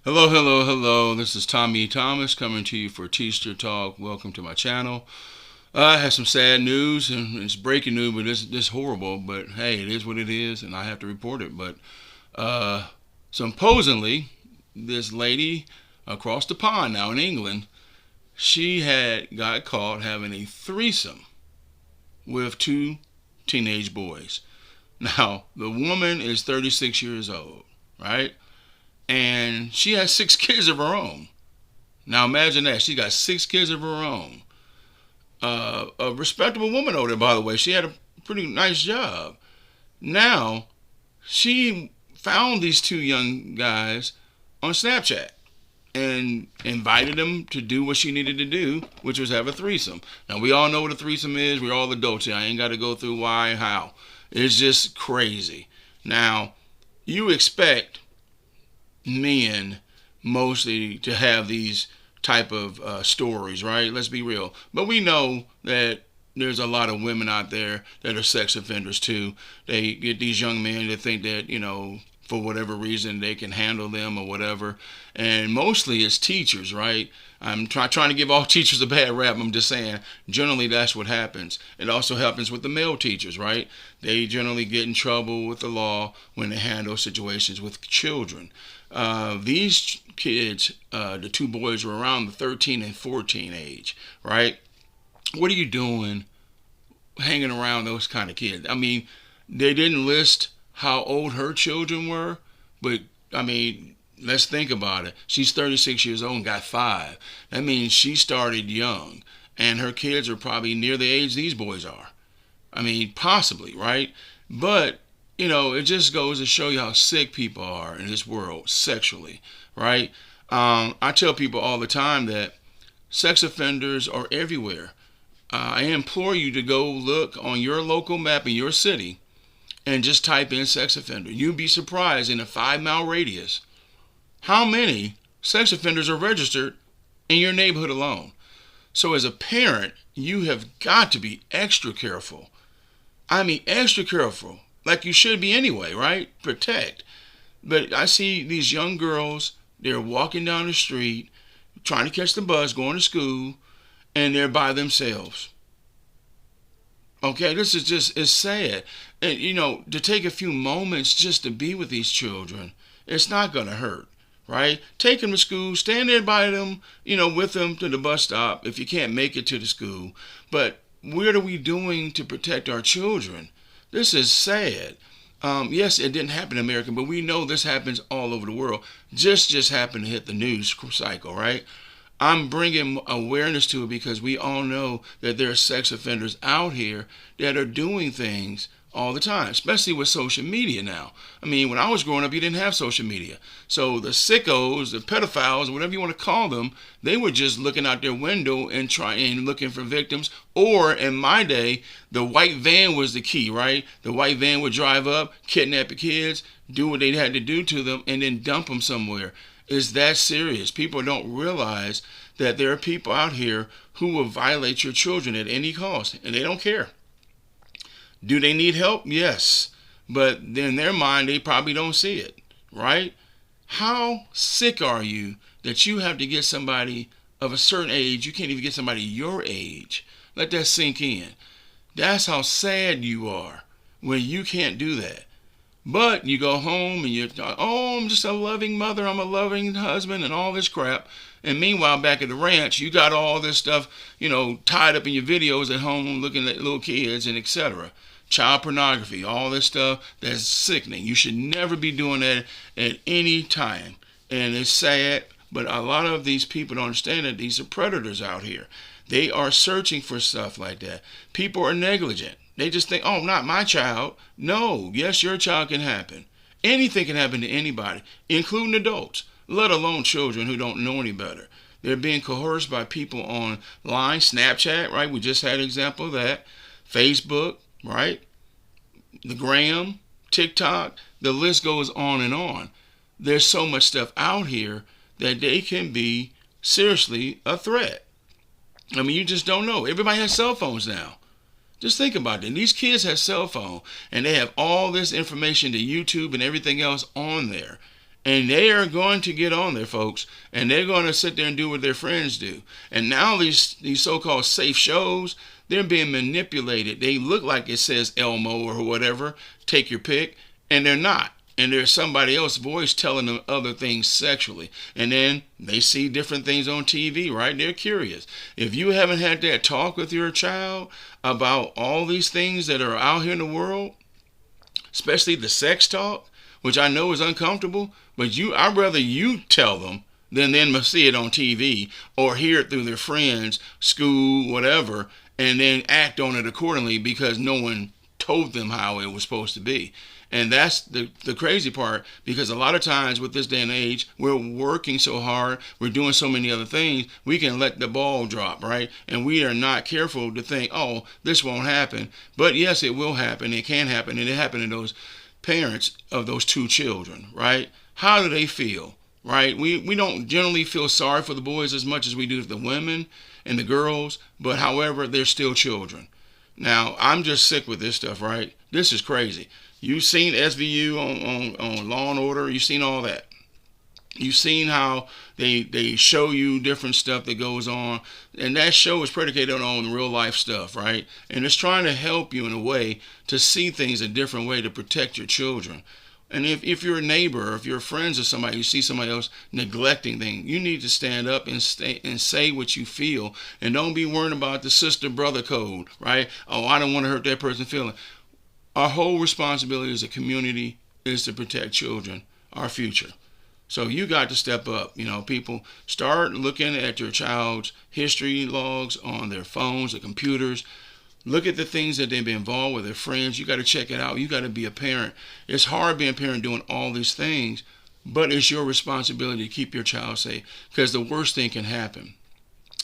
Hello, hello, hello. This is Tommy Thomas coming to you for T-ster Talk. Welcome to my channel. I have some sad news, and it's breaking news, but it's horrible. But hey, it is what it is, and I have to report it. But uh, supposedly, this lady across the pond now in England, she had got caught having a threesome with two teenage boys. Now, the woman is 36 years old, right? And she has six kids of her own. Now imagine that. She got six kids of her own. A respectable woman over there, by the way. She had a pretty nice job. Now, she found these two young guys on Snapchat and invited them to do what she needed to do, which was have a threesome. Now, we all know what a threesome is. We're all adults here. I ain't got to go through why and how. It's just crazy. Now, you expect men mostly to have these type of stories, right? Let's be real. But we know that there's a lot of women out there that are sex offenders too. They get these young men to think that, for whatever reason they can handle them or whatever. And mostly it's teachers, right? I'm trying to give all teachers a bad rap. I'm just saying, generally that's what happens. It also happens with the male teachers, right? They generally get in trouble with the law when they handle situations with children. These kids, the two boys were around the 13 and 14 age, right? What are you doing hanging around those kind of kids? I mean, they didn't list how old her children were, but I mean, let's think about it. She's 36 years old and got five. That means she started young, and her kids are probably near the age these boys are. I mean, possibly, right? But it just goes to show you how sick people are in this world sexually, right? I tell people all the time that sex offenders are everywhere. I implore you to go look on your local map in your city and just type in sex offender. You'd be surprised in a 5-mile radius how many sex offenders are registered in your neighborhood alone. So as a parent, you have got to be extra careful. I mean, extra careful. Like you should be anyway, right? Protect. But I see these young girls, they're walking down the street, trying to catch the bus, going to school, and they're by themselves. Okay, this is just, it's sad. And, to take a few moments just to be with these children, it's not going to hurt, right? Take them to school, stand there by them, with them to the bus stop if you can't make it to the school. But what are we doing to protect our children? This is sad. Yes, it didn't happen in America, but we know this happens all over the world. Just happened to hit the news cycle, right? I'm bringing awareness to it because we all know that there are sex offenders out here that are doing things all the time, especially with social media now. I mean, when I was growing up, you didn't have social media. So the sickos, the pedophiles, whatever you want to call them, they were just looking out their window and trying looking for victims. Or in my day, the white van was the key, right? The white van would drive up, kidnap the kids, do what they had to do to them, and then dump them somewhere. It's that serious. People don't realize that there are people out here who will violate your children at any cost, and they don't care. Do they need help? Yes. But in their mind, they probably don't see it, right? How sick are you that you have to get somebody of a certain age, you can't even get somebody your age? Let that sink in. That's how sad you are when you can't do that. But you go home and you're, oh, I'm just a loving mother, I'm a loving husband, and all this crap. And meanwhile, back at the ranch, you got all this stuff, tied up in your videos at home, looking at little kids and etc. Child pornography, all this stuff that's sickening. You should never be doing that at any time. And it's sad, but a lot of these people don't understand that these are predators out here. They are searching for stuff like that. People are negligent. They just think, oh, not my child. No, yes, your child can happen. Anything can happen to anybody, including adults, let alone children who don't know any better. They're being coerced by people online, Snapchat, right? We just had an example of that. Facebook, right? The Gram, TikTok, the list goes on and on. There's so much stuff out here that they can be seriously a threat. I mean, you just don't know. Everybody has cell phones now. Just think about it. These kids have cell phones, and they have all this information to YouTube and everything else on there. And they are going to get on there, folks, and they're going to sit there and do what their friends do. And now these so-called safe shows, they're being manipulated. They look like it says Elmo or whatever, take your pick, and they're not. And there's somebody else's voice telling them other things sexually. And then they see different things on TV, right? They're curious. If you haven't had that talk with your child about all these things that are out here in the world, especially the sex talk, which I know is uncomfortable, but I'd rather you tell them than them see it on TV or hear it through their friends, school, whatever, and then act on it accordingly because no one told them how it was supposed to be. And that's the crazy part, because a lot of times with this day and age, we're working so hard, we're doing so many other things, we can let the ball drop, right? And we are not careful to think, oh, this won't happen. But yes, it will happen. It can happen. And it happened to those parents of those two children, right? How do they feel, right? We don't generally feel sorry for the boys as much as we do for the women and the girls, but however, they're still children. Now, I'm just sick with this stuff, right? This is crazy. You've seen SVU on Law and Order. You've seen all that. You've seen how they show you different stuff that goes on. And that show is predicated on real life stuff, right? And it's trying to help you in a way to see things a different way to protect your children. And if you're a neighbor or if you're friends with somebody, you see somebody else neglecting things, you need to stand up and say what you feel. And don't be worrying about the sister-brother code, right? Oh, I don't want to hurt that person's feeling. Our whole responsibility as a community is to protect children, our future. So you got to step up. People, start looking at your child's history logs on their phones or computers. Look at the things that they've been involved with, their friends. You got to check it out. You got to be a parent. It's hard being a parent doing all these things, but it's your responsibility to keep your child safe, because the worst thing can happen.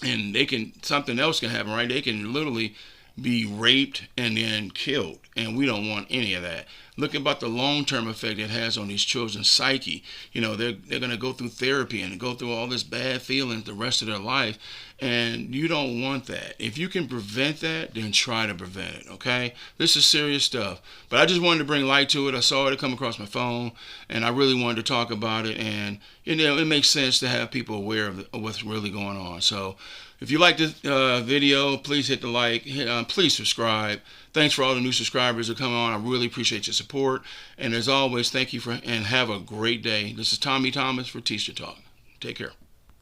And something else can happen, right? They can literally be raped and then killed, and we don't want any of that. Look about the long-term effect it has on these children's psyche. They're going to go through therapy and go through all this bad feelings the rest of their life, and you don't want that. If you can prevent that, then try to prevent it, okay? This is serious stuff, but I just wanted to bring light to it. I saw it come across my phone, and I really wanted to talk about it, and it makes sense to have people aware of what's really going on. So if you like this video, please hit the like, please subscribe. Thanks for all the new subscribers that come on. I really appreciate your support. And as always, thank you and have a great day. This is Tommy Thomas for T-ster Talk. Take care.